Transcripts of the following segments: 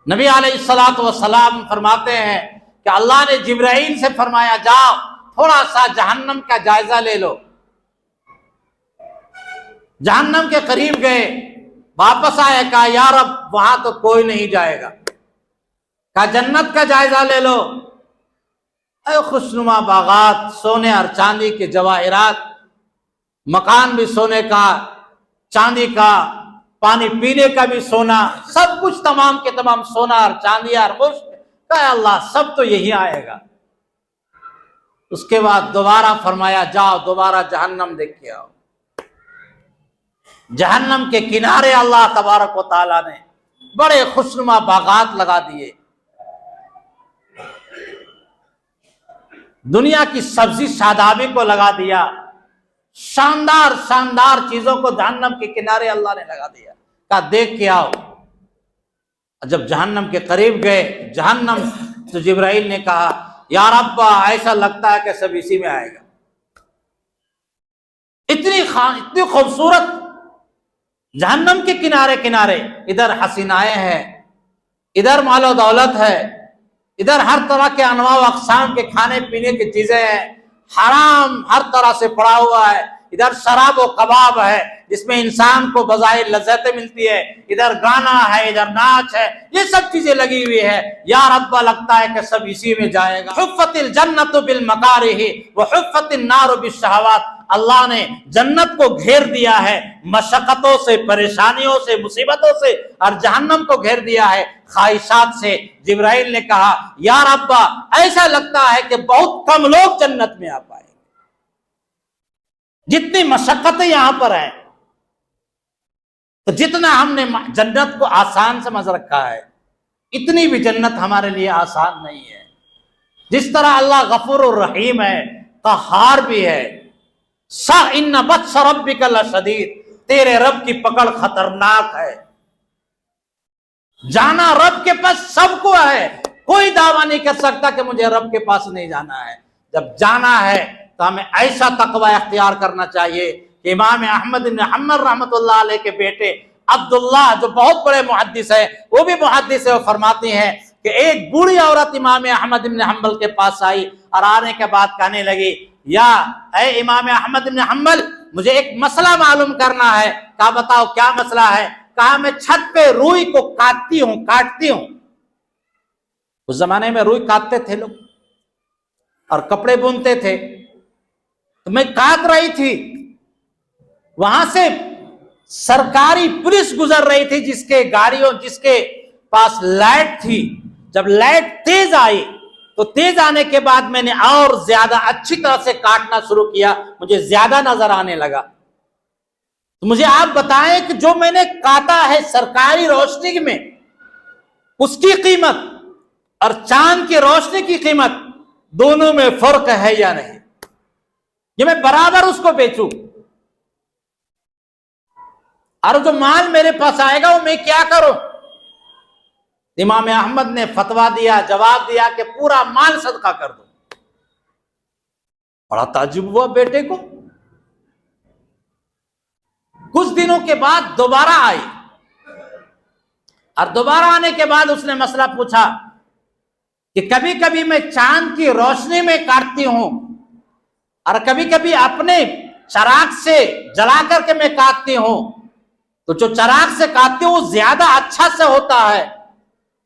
نبی علیہ الصلوۃ والسلام فرماتے ہیں کہ اللہ نے جبرائیل سے فرمایا جاؤ تھوڑا سا جہنم کا جائزہ لے لو۔ جہنم کے قریب گئے، واپس آئے، کہا یا رب وہاں تو کوئی نہیں جائے گا۔ کہا جنت کا جائزہ لے لو، اے خوشنما باغات، سونے اور چاندی کے جواہرات، مکان بھی سونے کا چاندی کا، پانی پینے کا بھی سونا، سب کچھ تمام کے تمام سونا اور چاندی اور مشک۔ کہا اللہ سب تو یہی آئے گا۔ اس کے بعد دوبارہ فرمایا جاؤ دوبارہ جہنم دیکھ کے آؤ۔ جہنم کے کنارے اللہ تبارک و تعالیٰ نے بڑے خوشنما باغات لگا دیے، دنیا کی سبزی شادابی کو لگا دیا، شاندار شاندار چیزوں کو جہنم کے کنارے اللہ نے لگا دیا۔ کہا دیکھ کے آؤ۔ جب جہنم کے قریب گئے، جہنم تو جبرائیل نے کہا یا رب ایسا لگتا ہے کہ سب اسی میں آئے گا۔ اتنی خوبصورت جہنم کے کنارے کنارے، ادھر حسینائیں ہیں، ادھر مال و دولت ہے، ادھر ہر طرح کے انواع و اقسام کے کھانے پینے کی چیزیں ہیں، حرام ہر طرح سے پڑا ہوا ہے، ادھر شراب و کباب ہے جس میں انسان کو بظاہر لذتیں ملتی ہے، ادھر گانا ہے، ادھر ناچ ہے، یہ سب چیزیں لگی ہوئی ہے۔ یا رب لگتا ہے کہ سب اسی میں جائے گا۔ حفت الجنت بالمکارہ وحفت النار بالشہوات، اللہ نے جنت کو گھیر دیا ہے مشقتوں سے، پریشانیوں سے، مصیبتوں سے، اور جہنم کو گھیر دیا ہے خواہشات سے۔ جبرائیل نے کہا یا رب ایسا لگتا ہے کہ بہت کم لوگ جنت میں آ پائیں گے، جتنی مشقتیں یہاں پر ہیں، تو جتنا ہم نے جنت کو آسان سمجھ رکھا ہے اتنی بھی جنت ہمارے لیے آسان نہیں ہے۔ جس طرح اللہ غفور الرحیم ہے، قہار بھی ہے، ان بطش ربک لشدید، تیرے رب کی پکڑ خطرناک ہے۔ جانا رب کے پاس سب کو ہے، کوئی دعویٰ نہیں کر سکتا کہ مجھے رب کے پاس نہیں جانا ہے۔ جب جانا ہے تو ہمیں ایسا تقوی اختیار کرنا چاہیے کہ امام احمد بن حنبل رحمۃ اللہ علیہ کے بیٹے عبداللہ جو بہت بڑے محدث ہیں، وہ بھی محدث ہے، وہ فرماتے ہیں کہ ایک بوڑھی عورت امام احمد بن حنبل کے پاس آئی اور آنے کے بعد کہنے لگی یا اے امام احمد بن حنبل مجھے ایک مسئلہ معلوم کرنا ہے۔ کہا بتاؤ کیا مسئلہ ہے؟ کہا میں چھت پہ روئی کو کاٹتی ہوں۔ اس زمانے میں روئی کاٹتے تھے لوگ اور کپڑے بنتے تھے، تو میں کاٹ رہی تھی، وہاں سے سرکاری پولیس گزر رہی تھی جس کے پاس لائٹ تھی۔ جب لائٹ تیز آئی تو تیز آنے کے بعد میں نے اور زیادہ اچھی طرح سے کاٹنا شروع کیا، مجھے زیادہ نظر آنے لگا۔ تو مجھے آپ بتائیں کہ جو میں نے کاٹا ہے سرکاری روشنی میں، اس کی قیمت اور چاند کی روشنی کی قیمت دونوں میں فرق ہے یا نہیں؟ یہ میں برابر اس کو بیچوں اور جو مال میرے پاس آئے گا وہ میں کیا کروں؟ امام احمد نے فتویٰ دیا، جواب دیا کہ پورا مال صدقہ کر دو۔ بڑا تعجب ہوا بیٹے کو۔ کچھ دنوں کے بعد دوبارہ آئی اور دوبارہ آنے کے بعد اس نے مسئلہ پوچھا کہ کبھی کبھی میں چاند کی روشنی میں کاٹتی ہوں اور کبھی کبھی اپنے چراغ سے جلا کر کے میں کاٹتی ہوں، تو جو چراغ سے کاٹتی ہوں وہ زیادہ اچھا سے ہوتا ہے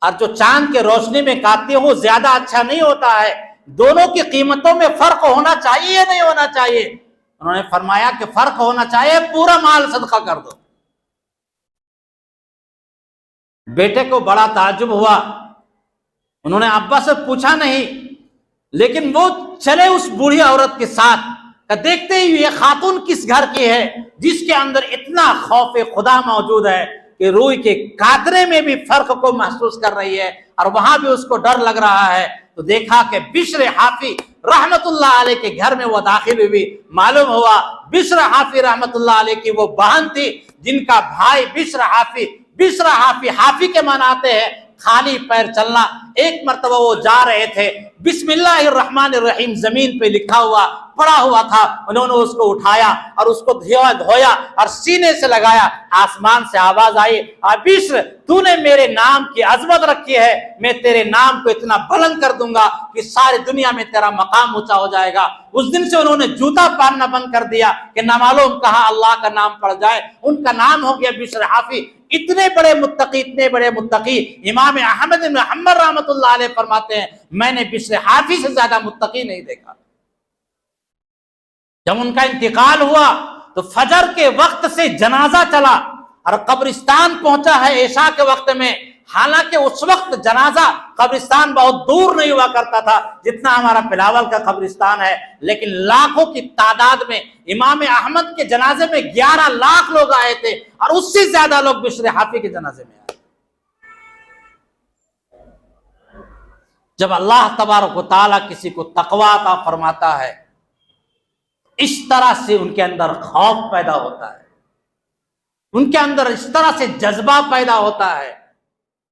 اور جو چاند کے روشنی میں کاٹتی ہوں وہ زیادہ اچھا نہیں ہوتا ہے، دونوں کی قیمتوں میں فرق ہونا چاہیے یا نہیں ہونا چاہیے؟ انہوں نے فرمایا کہ فرق ہونا چاہیے، پورا مال صدقہ کر دو۔ بیٹے کو بڑا تعجب ہوا، انہوں نے ابا سے پوچھا نہیں، لیکن وہ چلے اس بوڑھی عورت کے ساتھ کہ دیکھتے ہی یہ خاتون کس گھر کی ہے جس کے اندر اتنا خوف خدا موجود ہے کہ روئی کے قطرے میں بھی فرق کو محسوس کر رہی ہے اور وہاں بھی اس کو ڈر لگ رہا ہے۔ تو دیکھا کہ بشر حافی رحمت اللہ علیہ کے گھر میں وہ داخل ہوئی، معلوم ہوا بشر حافی رحمت اللہ علیہ کی وہ بہن تھی جن کا بھائی بشر حافی، حافی کے معنی آتے ہیں خالی پیر چلنا۔ ایک مرتبہ وہ جا رہے تھے، بسم اللہ الرحمن الرحیم زمین پہ لکھا ہوا پڑا ہوا تھا، انہوں نے اس کو اٹھایا اور اس کو دھویا اور سینے سے لگایا۔ آسمان سے آواز آئی، بشر تو نے میرے نام کی عظمت رکھی ہے، میں تیرے نام کو اتنا بلند کر دوں گا کہ ساری دنیا میں تیرا مقام اونچا ہو جائے گا۔ اس دن سے انہوں نے جوتا پہننا بند کر دیا کہ نہ معلوم کہاں اللہ کا نام پڑ جائے، ان کا نام ہو گیا بشر حافی۔ اتنے بڑے متقی امام احمد بن حنبل رحمۃ اللہ علیہ فرماتے ہیں میں نے بشر حافی سے زیادہ متقی نہیں دیکھا۔ جب ان کا انتقال ہوا تو فجر کے وقت سے جنازہ چلا اور قبرستان پہنچا ہے عشاء کے وقت میں، حالانکہ اس وقت جنازہ قبرستان بہت دور نہیں ہوا کرتا تھا جتنا ہمارا بلاول کا قبرستان ہے، لیکن لاکھوں کی تعداد میں امام احمد کے جنازے میں 11 لاکھ لوگ آئے تھے اور اس سے زیادہ لوگ بشر حافی کے جنازے میں آئے۔ جب اللہ تبارک و تعالیٰ کسی کو تقویٰ عطا فرماتا ہے، اس طرح سے ان کے اندر خوف پیدا ہوتا ہے، ان کے اندر اس طرح سے جذبہ پیدا ہوتا ہے